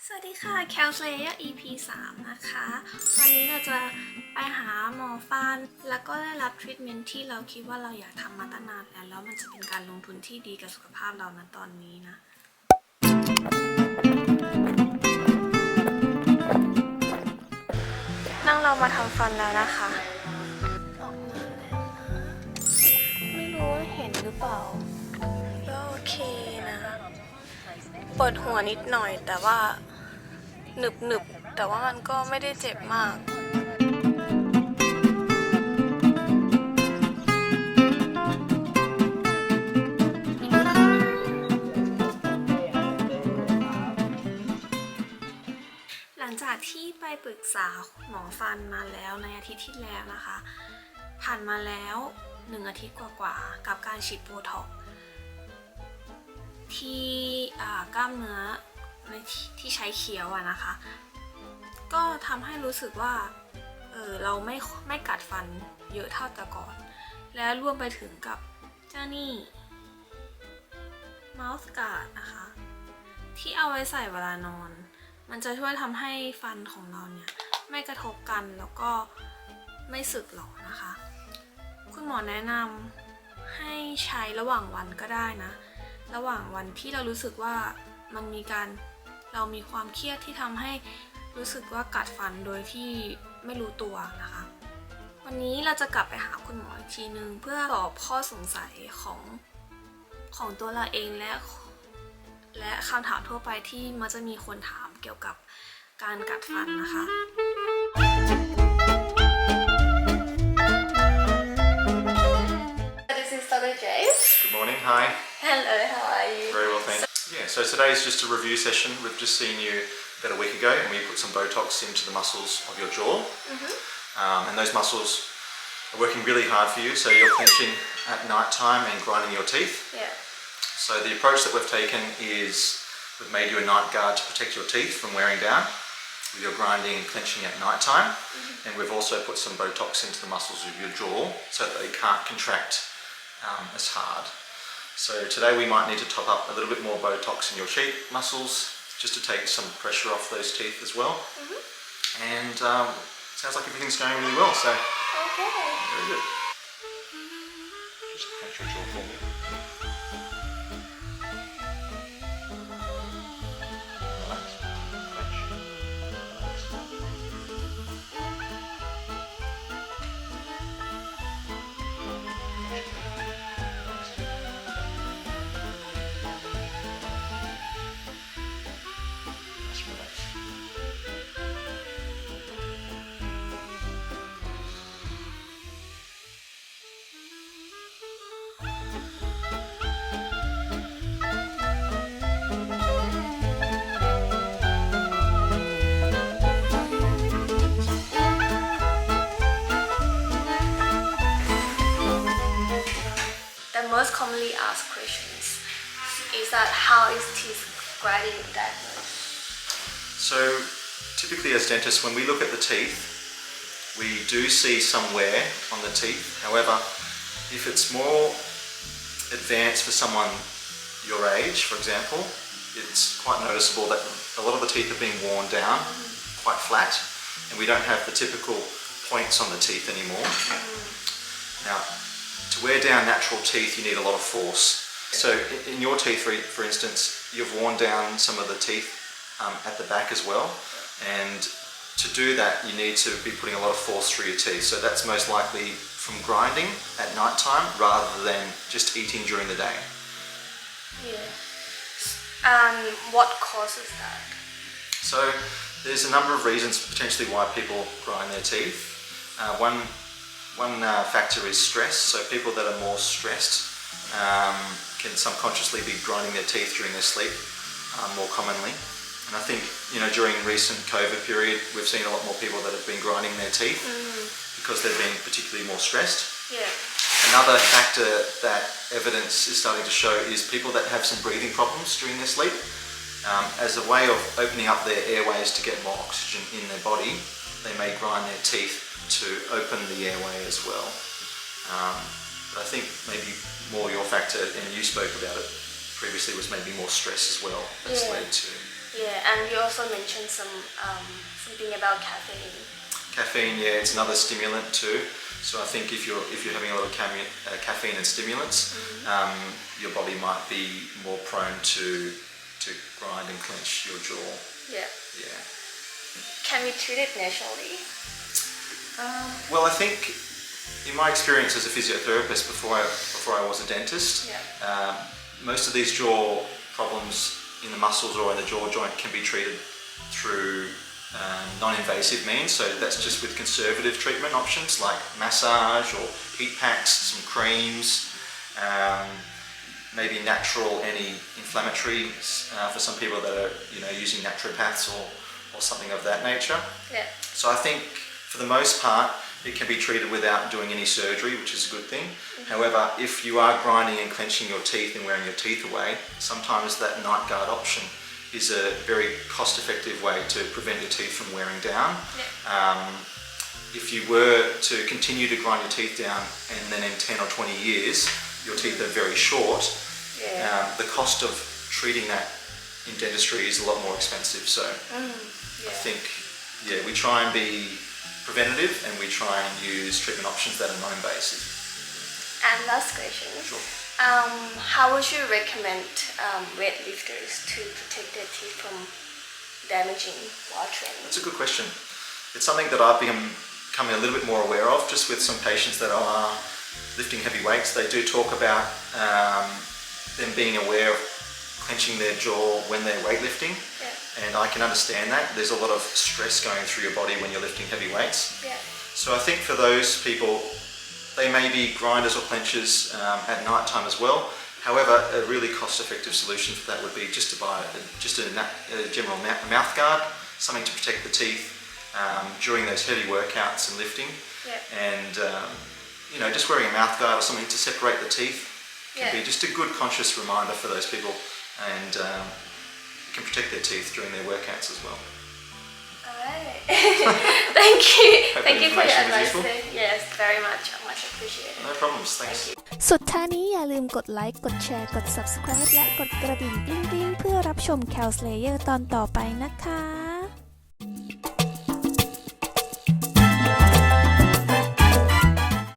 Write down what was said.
สวัสดีค่ะ Kcal Slayer EP 3 นะคะวันนี้เราจะไปหาหมอฟันแล้วก็ได้รับทรีทเมนต์ที่เราคิดว่าเราอยากทำมาตั้งนานแล้วมันจะเป็นการลงทุนที่ดีกับสุขภาพเรานะตอนนี้นะนั่งเรามาทำฟันแล้วนะคะออกมาแล้วนะไม่รู้ว่าเห็นหรือเปล่าก็โอเคนะปวดหัวนิดหน่อยแต่ว่าหนึบแต่ว่ามันก็ไม่ได้เจ็บมากหลังจากที่ไปปรึกษาหมอฟันมาแล้วในอาทิตย์ที่แล้วนะคะผ่านมาแล้ว1 อาทิตย์กว่าๆกับการฉีดโบท็อกซ์ที่กล้ามเนื้อที่ใช้เคี้ยวนะคะก็ทำให้รู้สึกว่าเราไม่กัดฟันเยอะเท่าแต่ก่อนและรวมไปถึงกับเจ้านี่ mouth guard นะคะที่เอาไว้ใส่เวลานอนมันจะช่วยทำให้ฟันของเราเนี่ยไม่กระทบกันแล้วก็ไม่สึกหรอกนะคะคุณหมอแนะนำให้ใช้ระหว่างวันก็ได้นะระหว่างวันที่เรารู้สึกว่าเรามีความเครียดที่ทำให้รู้สึกว่ากัดฟันโดยที่ไม่รู้ตัวนะคะวันนี้เราจะกลับไปหาคุณหมออีกทีนึงเพื่อตอบข้อสงสัยของตัวเราเองและคำถามทั่วไปที่มักจะมีคนถามเกี่ยวกับการกัดฟันนะคะ This is Dr. James. Good morning, hi. Hello, how are you? Very well, thanks. Yeah, so today is just a review session. We've just seen you about a week ago and we put some Botox into the muscles of your jaw. And those muscles are working really hard for you, so you're clenching at night time and grinding your teeth. Yeah. So the approach that we've taken is we've made you a night guard to protect your teeth from wearing down with your grinding and clenching at night time. And we've also put some Botox into the muscles of your jaw so that they can't contract as hard. So today we might need to top up a little bit more Botox in your cheek muscles just to take some pressure off those teeth as well. And sounds like everything's going really well, so Okay. very good. Just clench your jaw for me. Relax, clench, relax. Just relax. The most commonly asked questions is that how is teeth grinding diagnosed? So typically as dentists, when we look at the teeth, we do see some wear on the teeth. However, if it's more advanced for someone your age, for example, it's quite noticeable that a lot of the teeth are being worn down quite flat and we don't have the typical points on the teeth anymore. Now, to wear down natural teeth, you need a lot of force. So in your teeth, for instance, you've worn down some of the teeth at the back as well. And to do that, you need to be putting a lot of force through your teeth. So that's most likely from grinding at night time rather than just eating during the day. Yeah. And what causes that? So there's a number of reasons potentially why people grind their teeth. One factor is stress. So people that are more stressed can subconsciously be grinding their teeth during their sleep more commonly. And I think, during recent COVID period, we've seen a lot more people that have been grinding their teeth because they've been particularly more stressed. Yeah. Another factor that evidence is starting to show is people that have some breathing problems during their sleep. As a way of opening up their airways to get more oxygen in their body, they may grind their teeth to open the airway as well. But I think maybe more your factor, and you spoke about it previously, was maybe more stress as well that's led to Yeah, and you also mentioned something about caffeine. Caffeine, yeah, it's another stimulant too. So I think if you're having a lot of caffeine and stimulants, your body might be more prone to grind and clench your jaw. Yeah. Yeah. Can we treat it naturally? Well, I think in my experience as a physiotherapist before I was a dentist, most of these jaw problems in the muscles or in the jaw joint can be treated through non-invasive means. So that's just with conservative treatment options like massage or heat packs, some creams, maybe natural anti-inflammatories for some people that are using naturopaths or something of that nature. Yeah. So I think for the most part it can be treated without doing any surgery, which is a good thing. However, if you are grinding and clenching your teeth and wearing your teeth away, sometimes that night guard option is a very cost-effective way to prevent your teeth from wearing down. If you were to continue to grind your teeth down and then in 10 or 20 years your teeth are very short, the cost of treating that in dentistry is a lot more expensive. So I think, we try and be preventative and we try and use treatment options that are non-invasive. And last question. Sure. How would you recommend weightlifters to protect their teeth from damaging while training? That's a good question. It's something that I've becoming a little bit more aware of just with some patients that are lifting heavy weights. They do talk about them being aware of clenching their jaw when they're weightlifting. And I can understand that. There's a lot of stress going through your body when you're lifting heavy weights. So I think for those people, they may be grinders or clenchers at night time as well. However, a really cost-effective solution for that would be just to buy a general mouth guard, something to protect the teeth during those heavy workouts and lifting. And just wearing a mouth guard or something to separate the teeth can be just a good conscious reminder for those people, and can protect their teeth during their workouts as well. Alright. Thank you. Hope Thank you for your information was advice. useful. Yes, very much. Much appreciated. No problems, thanks. Thank you. สุดท้ายนี้อย่าลืมกดไลค์ กดแชร์ กด subscribe และกดกระดิ่งกริ๊งๆเพื่อรับชม Kcal Slayer ตอนต่อไปนะคะ